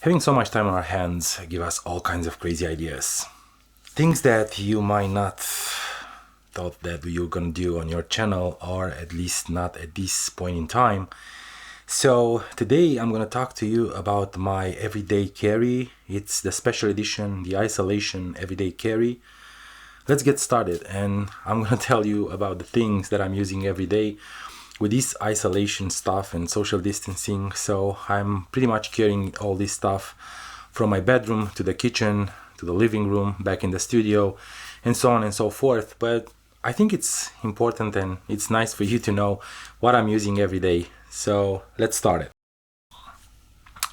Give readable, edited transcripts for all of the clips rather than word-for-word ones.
Having so much time on our hands give us all kinds of crazy ideas. Things that you might not thought that you're gonna do on your channel, or at least not at this point in time. So today I'm gonna talk to you about my everyday carry. It's the special edition, the isolation everyday carry. Let's get started, and I'm gonna tell you about the things that I'm using every day with this isolation stuff and social distancing. So I'm pretty much carrying all this stuff from my bedroom to the kitchen to the living room, back in the studio, and so on and so forth. But I think it's important and it's nice for you to know what I'm using every day. So let's start it.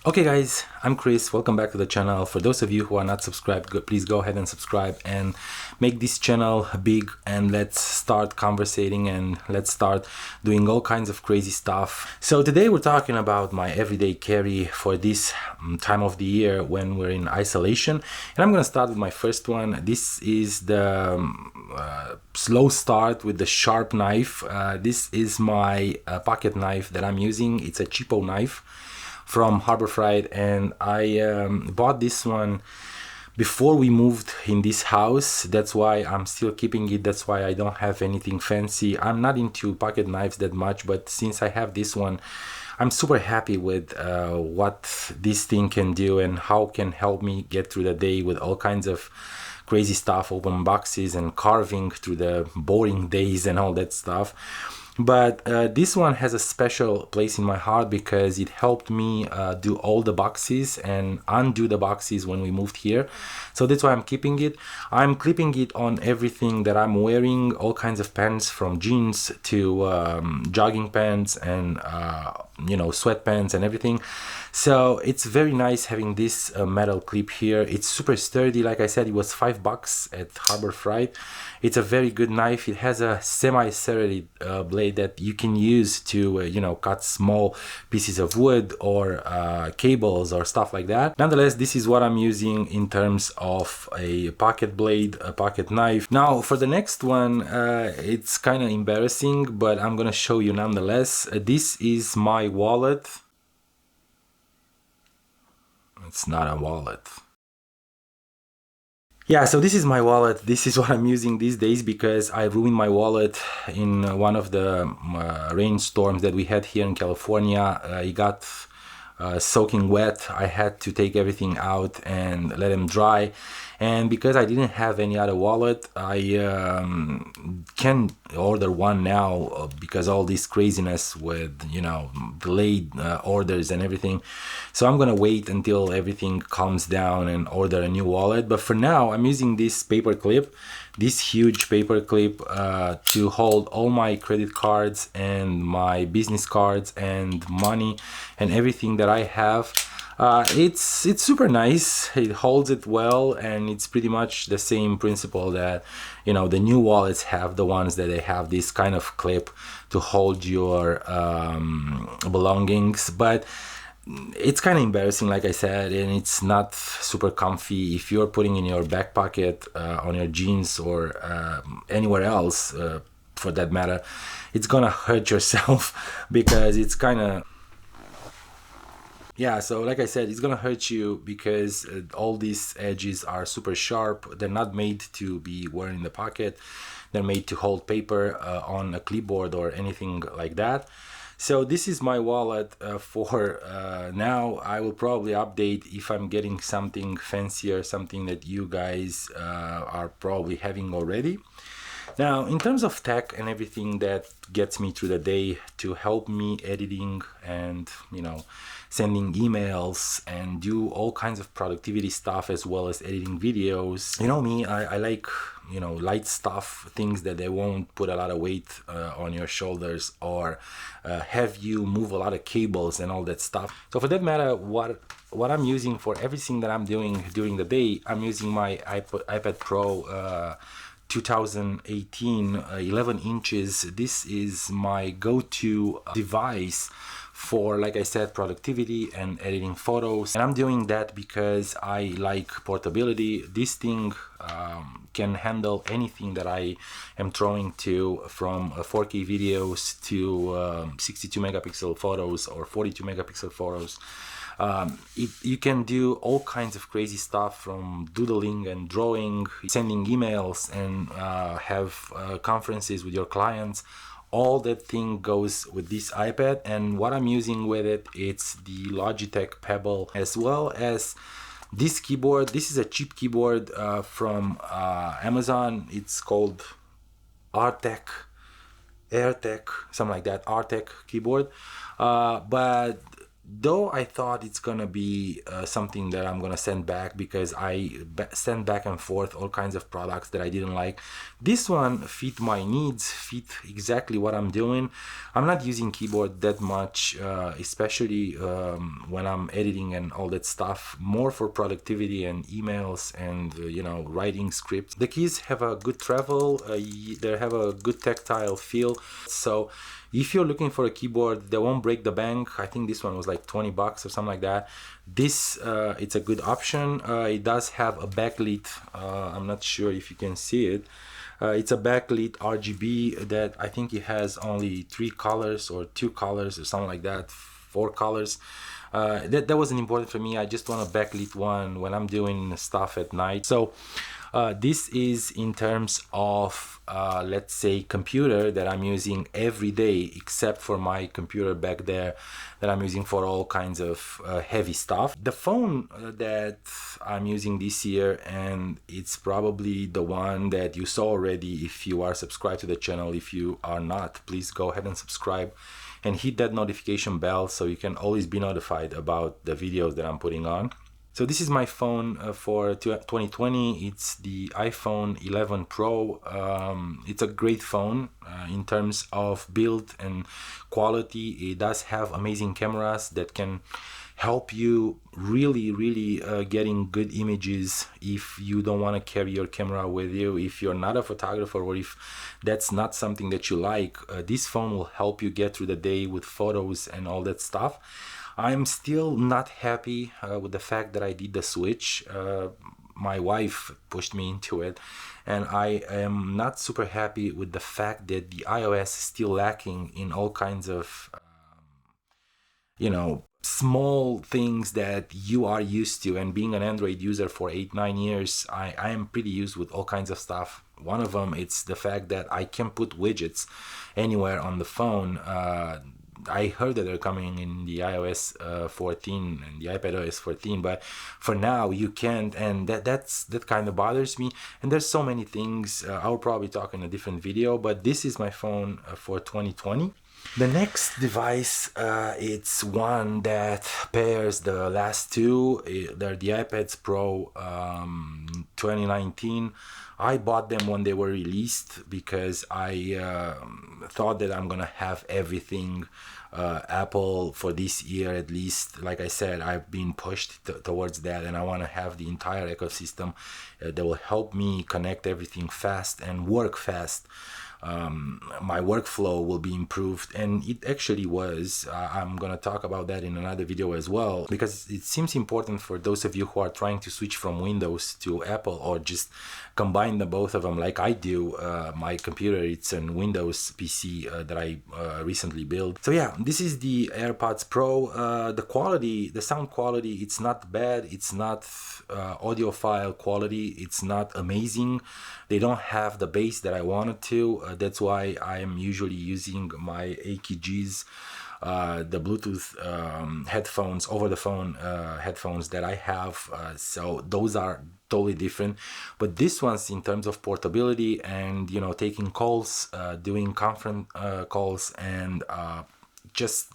Okay guys, I'm Chris, welcome back to the channel. For those of you who are not subscribed, please go ahead and subscribe and make this channel big, and let's start conversating and let's start doing all kinds of crazy stuff. So today we're talking about my everyday carry for this time of the year when we're in isolation, and I'm gonna start with my first one. This is the slow start with the sharp knife. This is my pocket knife that I'm using. It's a cheapo knife from Harbor Freight, and I bought this one before we moved in this house. That's why I'm still keeping it. That's why I don't have anything fancy. I'm not into pocket knives that much, but since I have this one, I'm super happy with what this thing can do and how it can help me get through the day with all kinds of crazy stuff, open boxes and carving through the boring days and all that stuff. But this one has a special place in my heart because it helped me do all the boxes and undo the boxes when we moved here. So that's why I'm keeping it. I'm clipping it on everything that I'm wearing, all kinds of pants, from jeans to jogging pants and sweatpants and everything. So it's very nice having this metal clip here. It's super sturdy. Like I said, it was $5 at Harbor Freight. It's a very good knife. It has a semi-serrated blade that you can use to cut small pieces of wood or cables or stuff like that. Nonetheless, this is what I'm using in terms of a pocket blade, a pocket knife. Now for the next one, it's kind of embarrassing, but I'm gonna show you nonetheless. This is my wallet. It's not a wallet. Yeah, so this is my wallet. This is what I'm using these days because I ruined my wallet in one of the rainstorms that we had here in California. It got soaking wet. I had to take everything out and let them dry. And because I didn't have any other wallet, I can order one now because all this craziness with delayed orders and everything. So I'm gonna wait until everything calms down and order a new wallet. But for now, I'm using this paper clip, this huge paper clip to hold all my credit cards and my business cards and money and everything that I have. It's super nice. It holds it well, and it's pretty much the same principle that the new wallets have, the ones that they have this kind of clip to hold your belongings. But it's kind of embarrassing, like I said, and it's not super comfy. If you're putting in your back pocket, on your jeans, or anywhere else for that matter, it's gonna hurt yourself because it's kind of, yeah, so like I said, it's gonna hurt you because all these edges are super sharp. They're not made to be worn in the pocket. They're made to hold paper on a clipboard or anything like that. So this is my wallet for now. I will probably update if I'm getting something fancier, something that you guys are probably having already. Now, in terms of tech and everything that gets me through the day to help me editing and, sending emails and do all kinds of productivity stuff as well as editing videos. You know me, I like, light stuff, things that they won't put a lot of weight on your shoulders or have you move a lot of cables and all that stuff. So for that matter, what I'm using for everything that I'm doing during the day, I'm using my iPad Pro 2018 11 inches. This is my go-to device for, like I said, productivity and editing photos. And I'm doing that because I like portability. This thing can handle anything that I am throwing to, from 4K videos to 62 megapixel photos or 42 megapixel photos. You can do all kinds of crazy stuff, from doodling and drawing, sending emails, and have conferences with your clients. All that thing goes with this iPad, and what I'm using with it, it's the Logitech Pebble, as well as this keyboard. This is a cheap keyboard from Amazon. It's called Artec, AirTech, something like that, Artec keyboard. But though I thought it's gonna be something that I'm gonna send back, because I send back and forth all kinds of products that I didn't like, this one fit my needs, fit exactly what I'm doing. I'm not using keyboard that much, especially when I'm editing and all that stuff, more for productivity and emails and writing scripts. The keys have a good travel, they have a good tactile feel. So if you're looking for a keyboard that won't break the bank, I think this one was like 20 bucks or something like that. This it's a good option. It does have a backlit, I'm not sure if you can see it. It's a backlit RGB that I think it has only 3 colors or 2 colors or something like that, 4 colors. That wasn't important for me. I just want a backlit one when I'm doing stuff at night. So this is in terms of let's say computer that I'm using every day, except for my computer back there that I'm using for all kinds of heavy stuff. The phone that I'm using this year, and it's probably the one that you saw already if you are subscribed to the channel. If you are not, please go ahead and subscribe and hit that notification bell so you can always be notified about the videos that I'm putting on. So this is my phone for 2020. It's the iPhone 11 Pro. It's a great phone in terms of build and quality. It does have amazing cameras that can help you really getting good images if you don't want to carry your camera with you, if you're not a photographer, or if that's not something that you like. This phone will help you get through the day with photos and all that stuff. I'm still not happy with the fact that I did the switch. My wife pushed me into it, and I am not super happy with the fact that the iOS is still lacking in all kinds of small things that you are used to. And being an Android user for 8-9 years, I am pretty used with all kinds of stuff. One of them, it's the fact that I can put widgets anywhere on the phone. I heard that they're coming in the iOS 14 and the iPad OS 14, but for now you can't, and that kind of bothers me. And there's so many things. I'll probably talk in a different video, but this is my phone for 2020. The next device, it's one that pairs the last two. They're the iPads Pro 2019. I bought them when they were released because I thought that I'm gonna have everything Apple for this year at least. Like I said, I've been pushed towards that, and I want to have the entire ecosystem that will help me connect everything fast and work fast. My workflow will be improved, and it actually was. I'm gonna talk about that in another video as well, because it seems important for those of you who are trying to switch from Windows to Apple, or just combine the both of them like I do. My computer, it's a Windows PC that I recently built. So yeah, this is the AirPods Pro. The quality, the sound quality, it's not bad. It's not audiophile quality. It's not amazing. They don't have the bass that I wanted to. That's why I am usually using my AKGs, the Bluetooth headphones, over the phone headphones that I have. So those are totally different. But this one's, in terms of portability and taking calls, doing conference calls, and just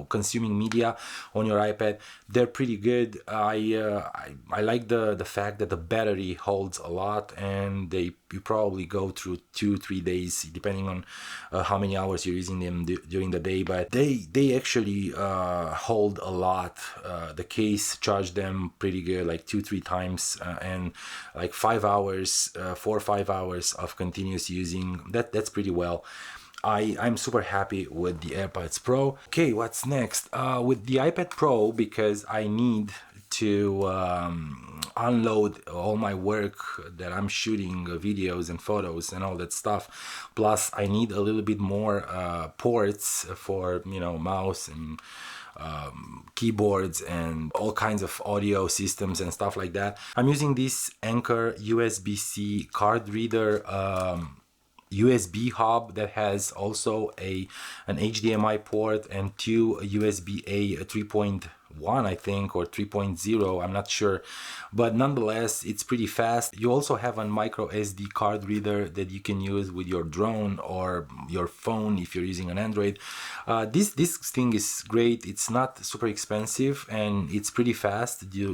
consuming media on your iPad, they're pretty good. I like the fact that the battery holds a lot, and you probably go through 2-3 days depending on how many hours you're using them during the day, but they actually hold a lot. The case charged them pretty good, like 2-3 times, and like 4 or 5 hours of continuous using. That's pretty well. I'm super happy with the AirPods Pro. Okay, what's next? With the iPad Pro, because I need to unload all my work that I'm shooting, videos and photos and all that stuff. Plus, I need a little bit more ports for mouse and keyboards and all kinds of audio systems and stuff like that. I'm using this Anker USB-C card reader USB hub that has also an HDMI port and two USB-A 3.1 I think, or 3.0, I'm not sure, but nonetheless it's pretty fast. You also have a micro SD card reader that you can use with your drone or your phone if you're using an Android. This thing is great. It's not super expensive and it's pretty fast, the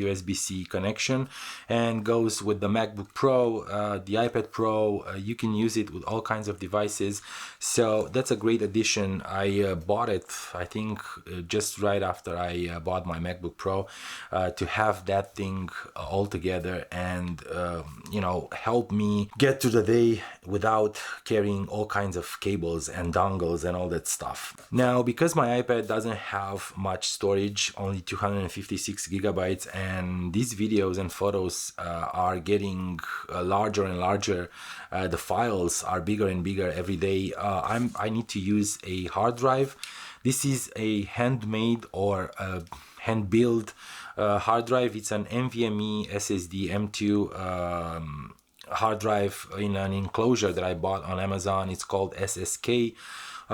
USB-C connection, and goes with the MacBook Pro, the iPad Pro. You can use it with all kinds of devices, so that's a great addition. I bought it, I think, just right after I bought my MacBook Pro, to have that thing all together and you know, help me get through the day without carrying all kinds of cables and dongles and all that stuff. Now, because my iPad doesn't have much storage, only 256 gigabytes, and these videos and photos are getting larger and larger, the files are bigger and bigger every day, I need to use a hard drive. This is a handmade or hand-built hard drive. It's an NVMe SSD M2 hard drive in an enclosure that I bought on Amazon. It's called SSK.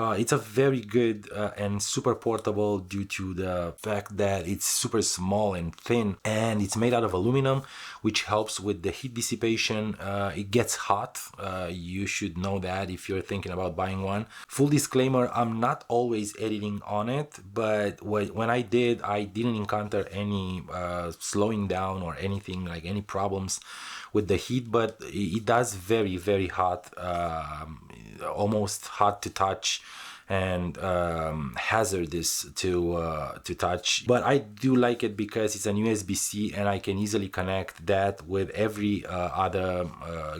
It's a very good and super portable due to the fact that it's super small and thin, and it's made out of aluminum, which helps with the heat dissipation. It gets hot. You should know that if you're thinking about buying one. Full disclaimer, I'm not always editing on it, but when I did, I didn't encounter any slowing down or anything, like any problems with the heat, but it does very, very hot, almost hot to touch, and hazardous to touch. But I do like it because it's an USB-C and I can easily connect that with every other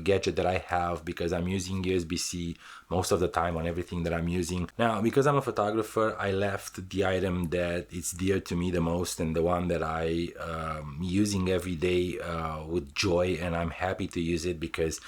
gadget that I have, because I'm using USB-C most of the time on everything that I'm using. Now, because I'm a photographer, I left the item that it's dear to me the most and the one that I using every day with joy, and I'm happy to use it because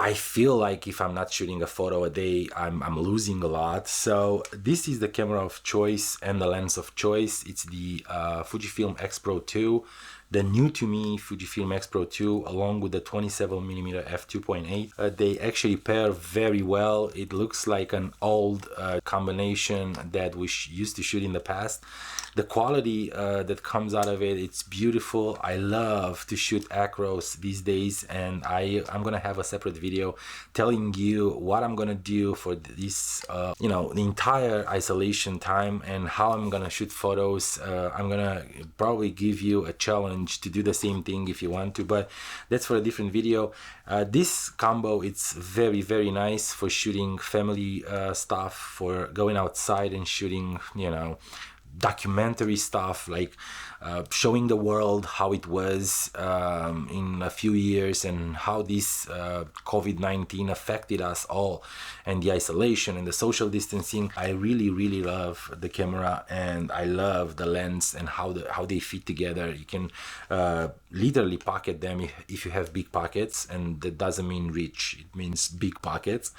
I feel like if I'm not shooting a photo a day, I'm losing a lot. So this is the camera of choice and the lens of choice. It's the Fujifilm X Pro 2, the new to me Fujifilm X Pro 2, along with the 27mm f2.8. They actually pair very well. It looks like an old combination that we used to shoot in the past. The quality that comes out of it, it's beautiful. I love to shoot acros these days, and I'm gonna have a separate video telling you what I'm gonna do for this, you know, the entire isolation time and how I'm gonna shoot photos. I'm gonna probably give you a challenge to do the same thing if you want to, but that's for a different video. This combo, it's very, very nice for shooting family stuff, for going outside and shooting, you know, documentary stuff, like showing the world how it was in a few years and how this COVID-19 affected us all, and the isolation and the social distancing. I really, really love the camera, and I love the lens and how they fit together. You can literally pocket them if you have big pockets, and that doesn't mean rich, it means big pockets.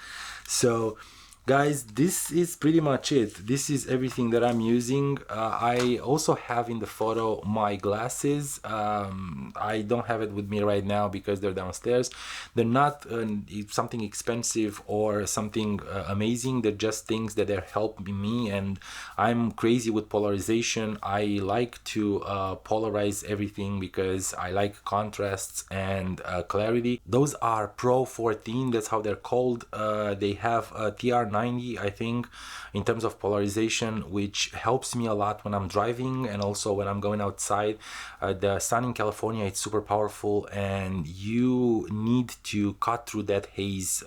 So guys, this is pretty much it. This is everything that I'm using. I also have in the photo my glasses. I don't have it with me right now because they're downstairs. They're not something expensive or something amazing. They're just things that are helping me, and I'm crazy with polarization. I like to polarize everything because I like contrasts and clarity. Those are Pro 14, that's how they're called. They have a TR90, I think, in terms of polarization, which helps me a lot when I'm driving and also when I'm going outside. The sun in California, it's super powerful, and you need to cut through that haze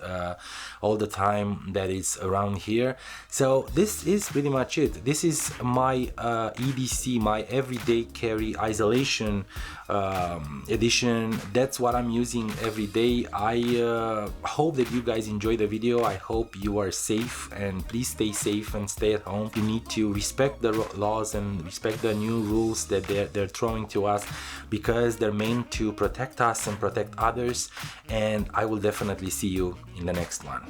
all the time that is around here. So this is pretty much it. This is my EDC, my everyday carry isolation edition. That's what I'm using every day. I hope that you guys enjoy the video. I hope you are safe, and please stay safe and stay at home. You need to respect the laws and respect the new rules that they're throwing to us, because they're meant to protect us and protect others. And I will definitely see you in the next one.